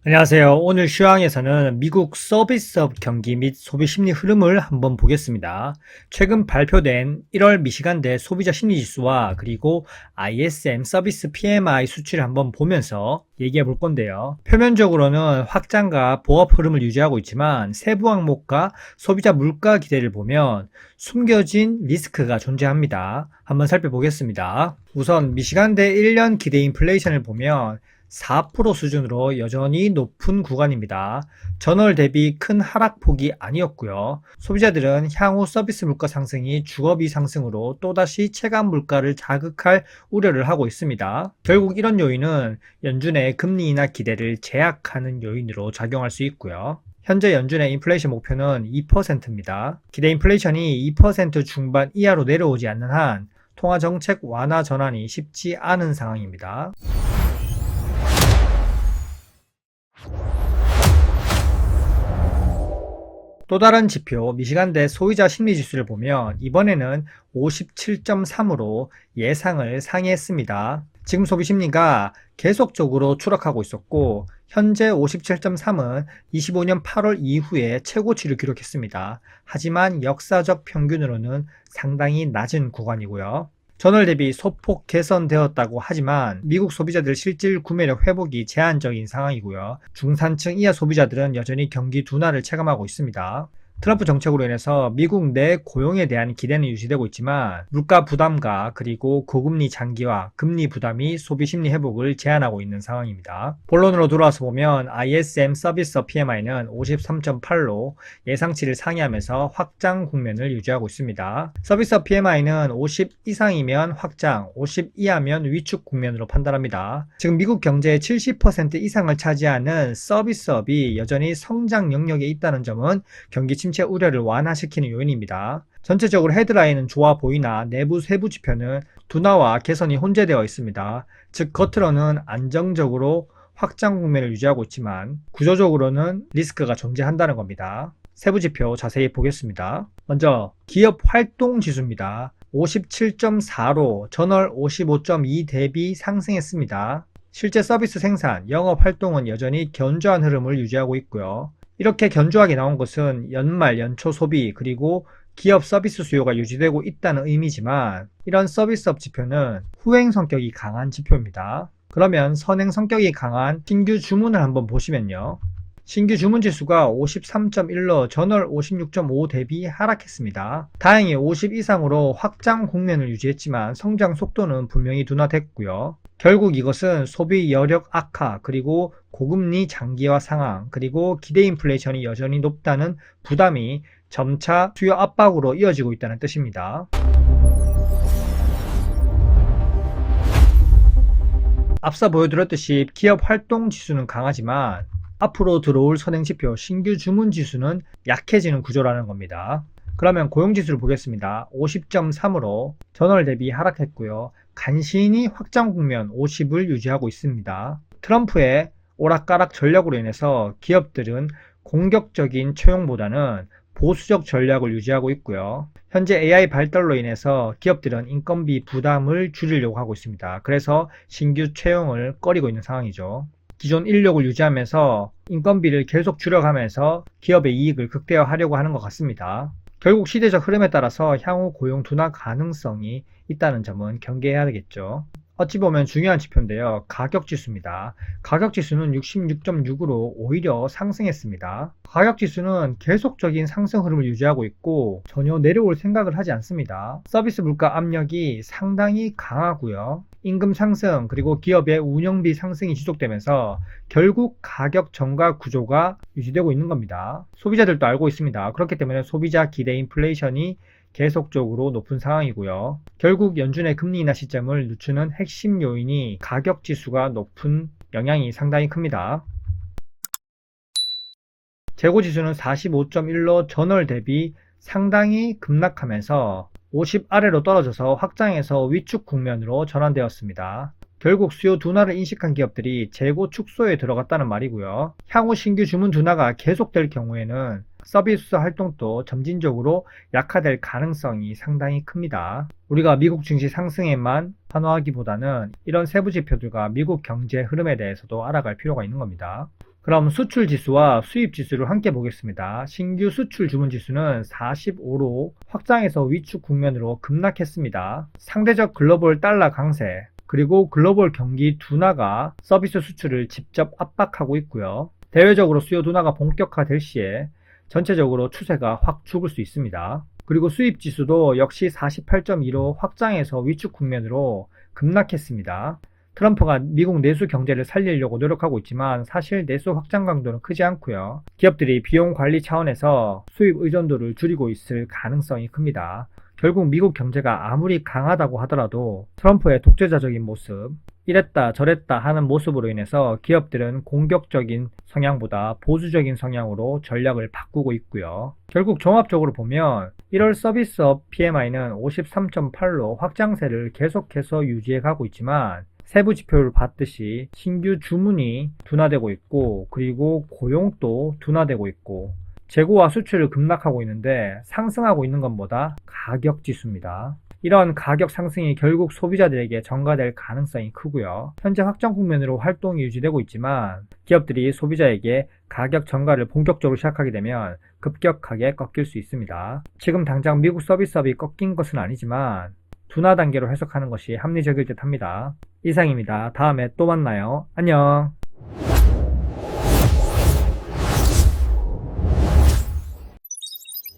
안녕하세요. 오늘 시황에서는 미국 서비스업 경기 및 소비 심리 흐름을 한번 보겠습니다. 최근 발표된 1월 미시간대 소비자 심리 지수와 그리고 ISM 서비스 PMI 수치를 한번 보면서 얘기해 볼 건데요. 표면적으로는 확장과 보합 흐름을 유지하고 있지만 세부 항목과 소비자 물가 기대를 보면 숨겨진 리스크가 존재합니다. 한번 살펴보겠습니다. 우선 미시간대 1년 기대 인플레이션을 보면 4% 수준으로 여전히 높은 구간입니다. 전월 대비 큰 하락폭이 아니었고요. 소비자들은 향후 서비스 물가 상승이 주거비 상승으로 또다시 체감 물가를 자극할 우려를 하고 있습니다. 결국 이런 요인은 연준의 금리 인하 기대를 제약하는 요인으로 작용할 수 있고요. 현재 연준의 인플레이션 목표는 2%입니다. 기대 인플레이션이 2% 중반 이하로 내려오지 않는 한 통화정책 완화 전환이 쉽지 않은 상황입니다. 또 다른 지표 미시간대 소비자 심리지수를 보면 이번에는 57.3으로 예상을 상회했습니다. 지금 소비 심리가 계속적으로 추락하고 있었고 현재 57.3은 25년 8월 이후에 최고치를 기록했습니다. 하지만 역사적 평균으로는 상당히 낮은 구간이고요. 전월 대비 소폭 개선되었다고 하지만 미국 소비자들 실질 구매력 회복이 제한적인 상황이고요. 중산층 이하 소비자들은 여전히 경기 둔화를 체감하고 있습니다. 트럼프 정책으로 인해서 미국 내 고용에 대한 기대는 유지되고 있지만 물가 부담과 그리고 고금리 장기화, 금리 부담이 소비 심리 회복을 제한하고 있는 상황입니다. 본론으로 들어와서 보면 ISM 서비스 PMI는 53.8로 예상치를 상회하면서 확장 국면을 유지하고 있습니다. 서비스 PMI는 50 이상이면 확장, 50 이하면 위축 국면으로 판단합니다. 지금 미국 경제의 70% 이상을 차지하는 서비스업이 여전히 성장 영역에 있다는 점은 경기 침체 우려를 완화시키는 요인입니다. 전체적으로 헤드라인은 좋아 보이나 내부 세부 지표는 둔화와 개선이 혼재되어 있습니다. 즉 겉으로는 안정적으로 확장 국면을 유지하고 있지만 구조적으로는 리스크가 존재한다는 겁니다. 세부 지표 자세히 보겠습니다. 먼저 기업 활동 지수입니다. 57.4로 전월 55.2 대비 상승했습니다. 실제 서비스 생산, 영업 활동은 여전히 견조한 흐름을 유지하고 있고요. 이렇게 견조하게 나온 것은 연말, 연초 소비, 그리고 기업 서비스 수요가 유지되고 있다는 의미지만 이런 서비스업 지표는 후행 성격이 강한 지표입니다. 그러면 선행 성격이 강한 신규 주문을 한번 보시면요. 신규 주문 지수가 53.1로 전월 56.5 대비 하락했습니다. 다행히 50 이상으로 확장 국면을 유지했지만 성장 속도는 분명히 둔화됐고요. 결국 이것은 소비 여력 악화, 그리고 고금리 장기화 상황, 그리고 기대 인플레이션이 여전히 높다는 부담이 점차 수요 압박으로 이어지고 있다는 뜻입니다. 앞서 보여드렸듯이 기업 활동 지수는 강하지만 앞으로 들어올 선행지표 신규 주문 지수는 약해지는 구조라는 겁니다. 그러면 고용지수를 보겠습니다. 50.3으로 전월 대비 하락했고요. 간신히 확장 국면 50을 유지하고 있습니다. 트럼프의 오락가락 전략으로 인해서 기업들은 공격적인 채용보다는 보수적 전략을 유지하고 있고요. 현재 AI 발달로 인해서 기업들은 인건비 부담을 줄이려고 하고 있습니다. 그래서 신규 채용을 꺼리고 있는 상황이죠. 기존 인력을 유지하면서 인건비를 계속 줄여가면서 기업의 이익을 극대화하려고 하는 것 같습니다. 결국 시대적 흐름에 따라서 향후 고용 둔화 가능성이 있다는 점은 경계해야 되겠죠. 어찌 보면 중요한 지표인데요. 가격지수입니다. 가격지수는 66.6으로 오히려 상승했습니다. 가격지수는 계속적인 상승 흐름을 유지하고 있고 전혀 내려올 생각을 하지 않습니다. 서비스 물가 압력이 상당히 강하고요. 임금 상승 그리고 기업의 운영비 상승이 지속되면서 결국 가격 정가 구조가 유지되고 있는 겁니다. 소비자들도 알고 있습니다. 그렇기 때문에 소비자 기대 인플레이션이 계속적으로 높은 상황이고요. 결국 연준의 금리 인하 시점을 늦추는 핵심 요인이 가격 지수가 높은 영향이 상당히 큽니다. 재고 지수는 45.1로 전월 대비 상당히 급락하면서 50 아래로 떨어져서 확장해서 위축 국면으로 전환되었습니다. 결국 수요 둔화를 인식한 기업들이 재고 축소에 들어갔다는 말이고요. 향후 신규 주문 둔화가 계속될 경우에는 서비스 활동도 점진적으로 약화될 가능성이 상당히 큽니다. 우리가 미국 증시 상승에만 환호하기보다는 이런 세부 지표들과 미국 경제 흐름에 대해서도 알아갈 필요가 있는 겁니다. 그럼 수출 지수와 수입 지수를 함께 보겠습니다. 신규 수출 주문 지수는 45로 확장해서 위축 국면으로 급락했습니다. 상대적 글로벌 달러 강세, 그리고 글로벌 경기 둔화가 서비스 수출을 직접 압박하고 있고요. 대외적으로 수요 둔화가 본격화될 시에 전체적으로 추세가 확 죽을 수 있습니다. 그리고 수입 지수도 역시 48.2로 확장해서 위축 국면으로 급락했습니다. 트럼프가 미국 내수 경제를 살리려고 노력하고 있지만 사실 내수 확장 강도는 크지 않고요. 기업들이 비용 관리 차원에서 수입 의존도를 줄이고 있을 가능성이 큽니다. 결국 미국 경제가 아무리 강하다고 하더라도 트럼프의 독재자적인 모습, 이랬다 저랬다 하는 모습으로 인해서 기업들은 공격적인 성향보다 보수적인 성향으로 전략을 바꾸고 있고요. 결국 종합적으로 보면 1월 서비스업 PMI는 53.8로 확장세를 계속해서 유지해 가고 있지만 세부 지표를 봤듯이 신규 주문이 둔화되고 있고, 그리고 고용도 둔화되고 있고, 재고와 수출을 급락하고 있는데 상승하고 있는 것보다 가격 지수입니다. 이런 가격 상승이 결국 소비자들에게 전가될 가능성이 크고요. 현재 확정 국면으로 활동이 유지되고 있지만 기업들이 소비자에게 가격 전가를 본격적으로 시작하게 되면 급격하게 꺾일 수 있습니다. 지금 당장 미국 서비스업이 꺾인 것은 아니지만 둔화 단계로 해석하는 것이 합리적일 듯 합니다. 이상입니다. 다음에 또 만나요. 안녕.